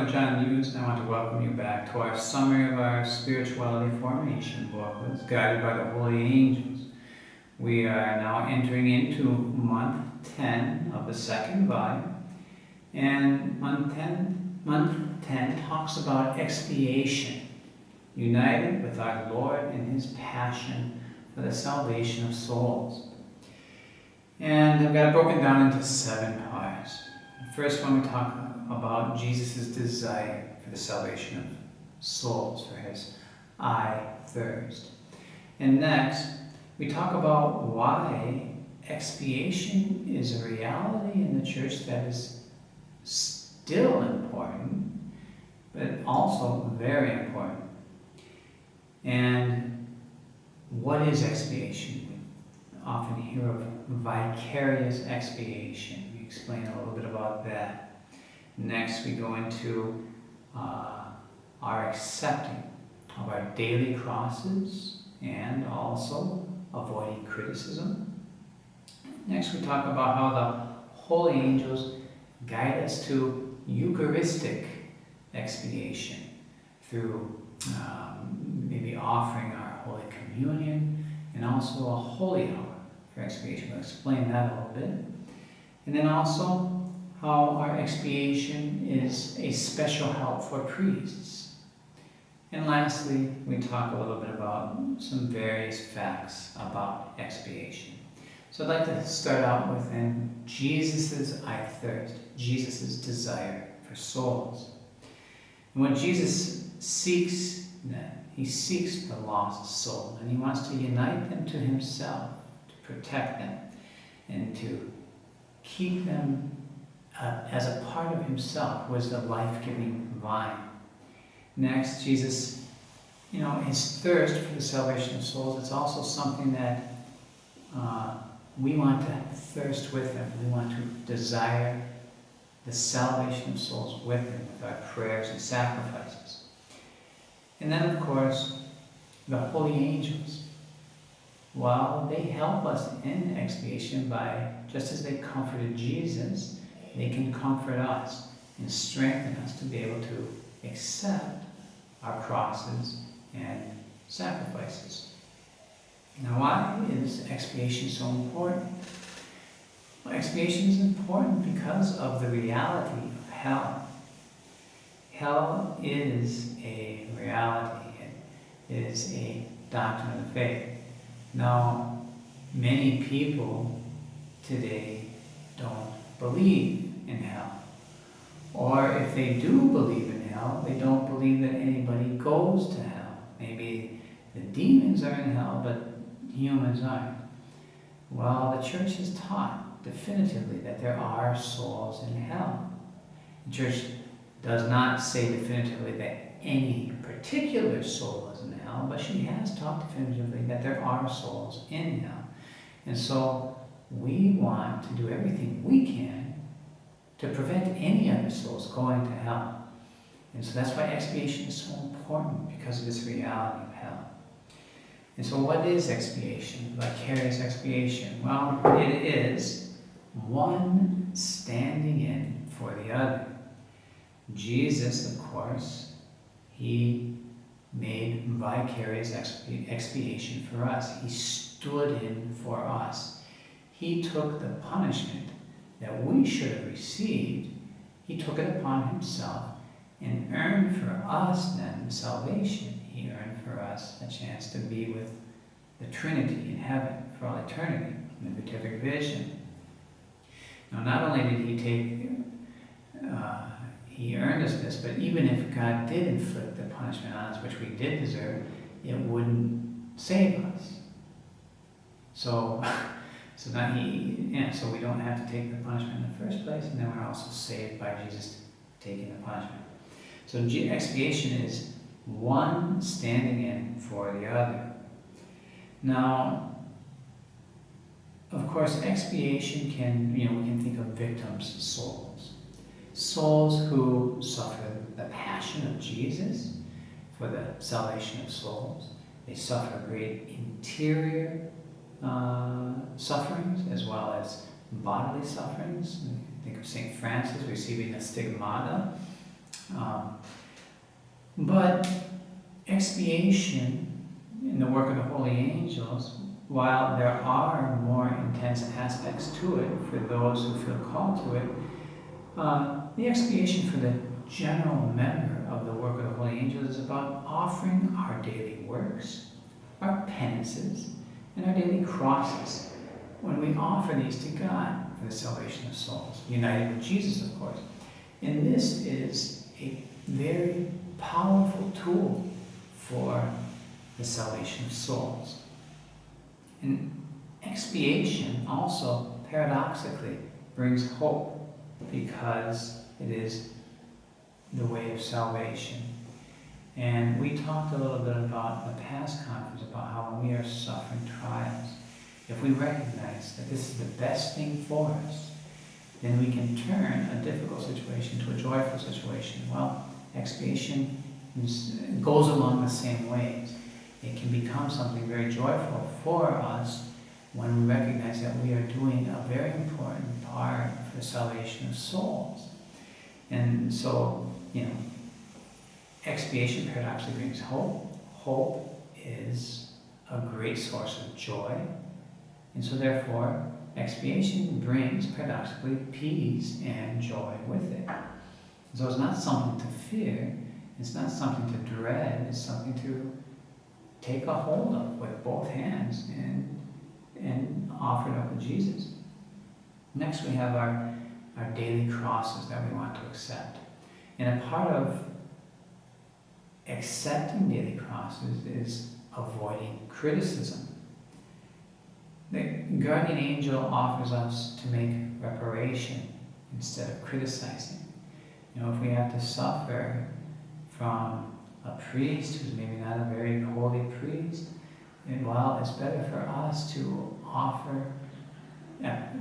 Father John Hughes, and I want to welcome you back to our summary of our spirituality formation booklets, guided by the holy angels. We are now entering into month 10 of the second volume, and month 10 talks about expiation, united with our Lord in his passion for the salvation of souls. And I've got it broken down into 7 parts. The first one, we talk about Jesus' desire for the salvation of souls, for his I thirst. And next, we talk about why expiation is a reality in the church that is still important, but also very important. And what is expiation? We often hear of vicarious expiation. We explain a little bit about that. Next, we go into our accepting of our daily crosses and also avoiding criticism. Next, we talk about how the holy angels guide us to Eucharistic expiation through maybe offering our Holy Communion and also a holy hour for expiation. We'll explain that a little bit. And then also how our expiation is a special help for priests. And lastly, we talk a little bit about some various facts about expiation. So I'd like to start out with Jesus' I thirst, Jesus' desire for souls. And what Jesus seeks then, he seeks the lost soul, and he wants to unite them to himself, to protect them, and to keep them as a part of himself, who is the life-giving vine. Next, Jesus, his thirst for the salvation of souls, it's also something that we want to thirst with him. We want to desire the salvation of souls with him, with our prayers and sacrifices. And then, of course, the holy angels. Well, they help us in expiation by, just as they comforted Jesus, they can comfort us and strengthen us to be able to accept our crosses and sacrifices. Now, why is expiation so important? Well, expiation is important because of the reality of hell. Hell is a reality. It is a doctrine of the faith. Now, many people today don't believe in hell. Or if they do believe in hell, they don't believe that anybody goes to hell. Maybe the demons are in hell, but humans aren't. Well, the church has taught definitively that there are souls in hell. The church does not say definitively that any particular soul is in hell, but she has taught definitively that there are souls in hell. And so we want to do everything we can to prevent any other souls going to hell. And so that's why expiation is so important, because of this reality of hell. And so what is expiation, vicarious expiation? Well, it is one standing in for the other. Jesus, of course, he made vicarious expiation for us. He stood in for us. He took the punishment that we should have received. He took it upon himself and earned for us then salvation. He earned for us a chance to be with the Trinity in heaven for all eternity, in the beatific vision. Now, not only did he he earned us this, but even if God did inflict the punishment on us, which we did deserve, it wouldn't save us. So we don't have to take the punishment in the first place, and then we're also saved by Jesus taking the punishment. So expiation is one standing in for the other. Now, of course, expiation we can think of victims' souls. Souls who suffer the passion of Jesus for the salvation of souls. They suffer great interior sufferings as well as bodily sufferings. Think of St. Francis receiving the stigmata But expiation in the work of the holy angels, while there are more intense aspects to it for those who feel called to it, the expiation for the general member of the work of the holy angels is about offering our daily works, our penances, and our daily crosses when we offer these to God for the salvation of souls, united with Jesus, of course. And this is a very powerful tool for the salvation of souls. And expiation also, paradoxically, brings hope because it is the way of salvation. And we talked a little bit about in the past conference about how when we are suffering trials, if we recognize that this is the best thing for us, then we can turn a difficult situation to a joyful situation. Well, expiation goes along the same ways. It can become something very joyful for us when we recognize that we are doing a very important part for the salvation of souls. And so, expiation paradoxically brings hope. Hope is a great source of joy. And so therefore, expiation brings paradoxically peace and joy with it. So it's not something to fear, it's not something to dread, it's something to take a hold of with both hands and offer it up to Jesus. Next we have our daily crosses that we want to accept. And a part of accepting daily crosses is avoiding criticism. The guardian angel offers us to make reparation instead of criticizing. If we have to suffer from a priest who's maybe not a very holy priest, and while it's better for us to offer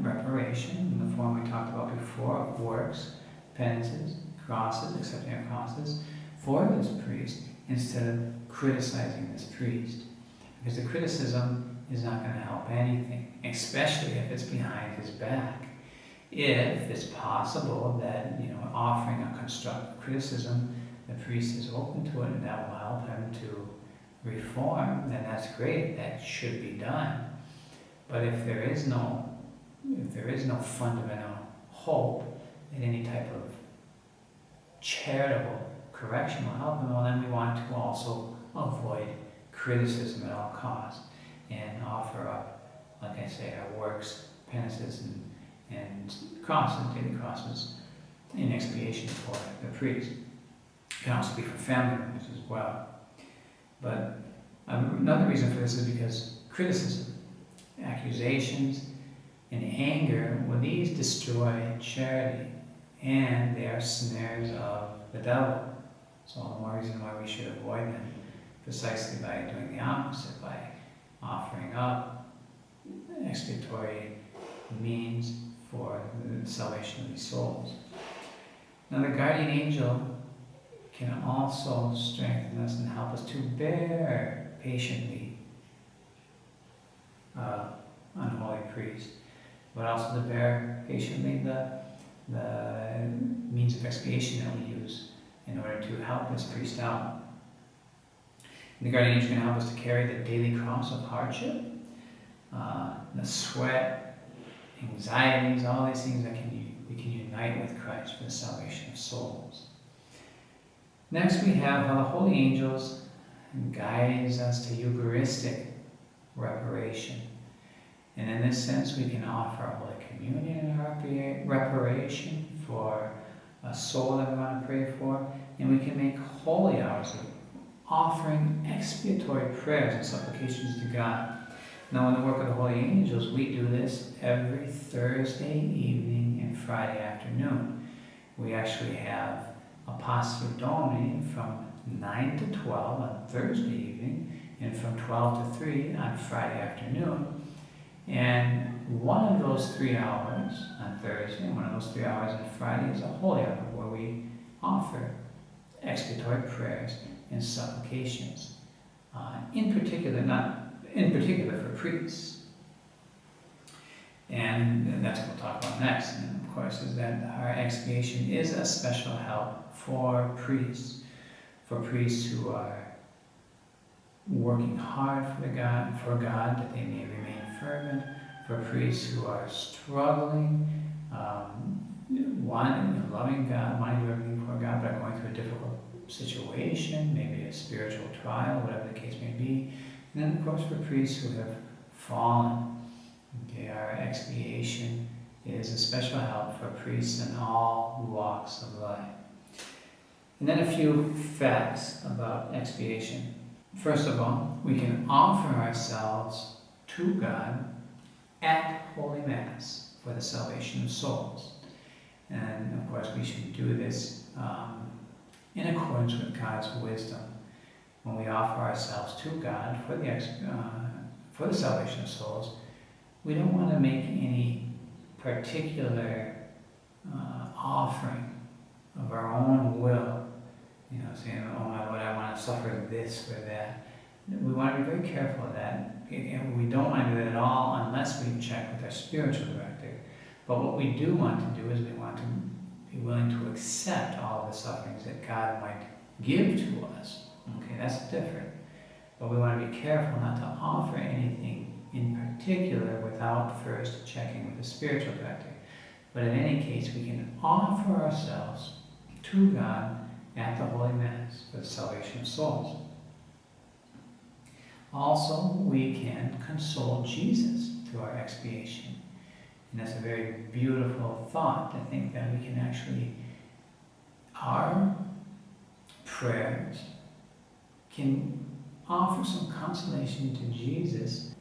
reparation in the form we talked about before of works, penances, crosses, accepting our crosses, for this priest instead of criticizing this priest. Because the criticism is not going to help anything, especially if it's behind his back. If it's possible that, offering a constructive criticism, the priest is open to it and that will help him to reform, then that's great, that should be done. But if there is no fundamental hope that any type of charitable correction will help him, well then we want to also avoid criticism at all costs and offer up, like I say, our works, penances, and crosses, daily crosses, in expiation for the priest. It can also be for family members as well. But another reason for this is because criticism, accusations, and anger, well, these destroy charity, and they are snares of the devil. So all the more reason why we should avoid them, precisely by doing the opposite, by offering up expiatory means for the salvation of these souls. Now the guardian angel can also strengthen us and help us to bear patiently unholy priest, but also to bear patiently the means of expiation that we use in order to help this priest out. And the guardian angel can help us to carry the daily cross of hardship, the sweat, anxieties, all these things that we can unite with Christ for the salvation of souls. Next we have how the holy angels guides us to Eucharistic reparation. And in this sense we can offer Holy Communion in reparation for a soul that we want to pray for, and we can make holy hours of offering expiatory prayers and supplications to God. Now in the work of the holy angels, we do this every Thursday evening and Friday afternoon. We actually have Apostolate Domini from 9 to 12 on Thursday evening and from 12 to 3 on Friday afternoon. And one of those 3 hours on Thursday and one of those 3 hours on Friday is a holy hour where we offer expiatory prayers and supplications, in particular for priests. And that's what we'll talk about next. And of course, is that our expiation is a special help for priests who are working hard for God, that they may remain fervent, for priests who are struggling, loving God, wanting to do everything for God, but are going through a difficult situation, maybe a spiritual trial, whatever the case may be. And then, of course, for priests who have fallen. Okay, our expiation is a special help for priests in all walks of life. And then a few facts about expiation. First of all, we can offer ourselves to God at Holy Mass for the salvation of souls. And of course, we should do this in accordance with God's wisdom. When we offer ourselves to God for the salvation of souls, we don't want to make any particular offering of our own will, saying, oh my Lord, I want to suffer this or that. We want to be very careful of that. And we don't want to do that at all unless we check with our spiritual director. But what we do want to do is we want to be willing to accept all of the sufferings that God might give to us. Okay, that's different. But we want to be careful not to offer anything in particular without first checking with the spiritual director. But in any case, we can offer ourselves to God at the Holy Mass for the salvation of souls. Also, we can console Jesus through our expiation. And that's a very beautiful thought, to think that we can actually, our prayers can offer some consolation to Jesus.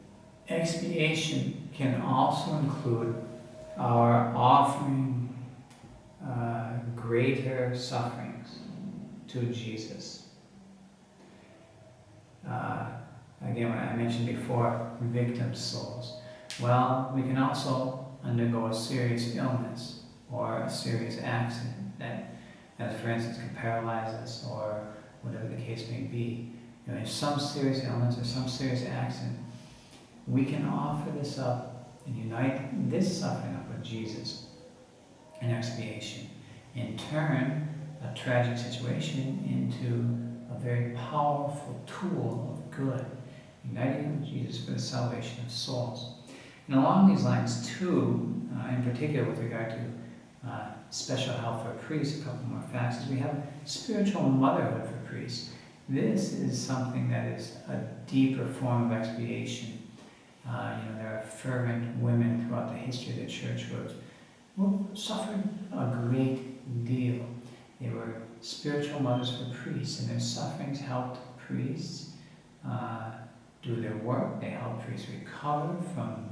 Expiation can also include our offering greater sufferings to Jesus. Again, when I mentioned before, victim souls. Well, we can also undergo a serious illness or a serious accident that, for instance, can paralyze us or whatever the case may be. If some serious illness or some serious accident, we can offer this up and unite this suffering up with Jesus in expiation, and turn a tragic situation into a very powerful tool of good, uniting with Jesus for the salvation of souls. And along these lines too, in particular with regard to special help for priests, a couple more facts, is we have spiritual motherhood for priests. This is something that is a deeper form of expiation. There are fervent women throughout the history of the church who suffered a great deal. They were spiritual mothers for priests, and their sufferings helped priests do their work. They helped priests recover from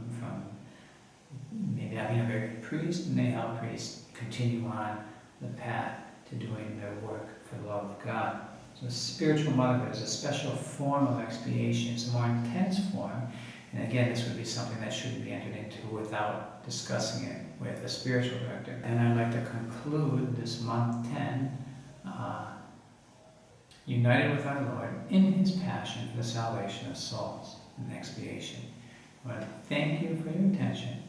maybe having a very good priest, and they helped priests continue on the path to doing their work for the love of God. So spiritual motherhood is a special form of expiation. It's a more intense form. And again, this would be something that shouldn't be entered into without discussing it with a spiritual director. And I'd like to conclude this month 10, united with our Lord in His passion for the salvation of souls and expiation. I want to thank you for your attention.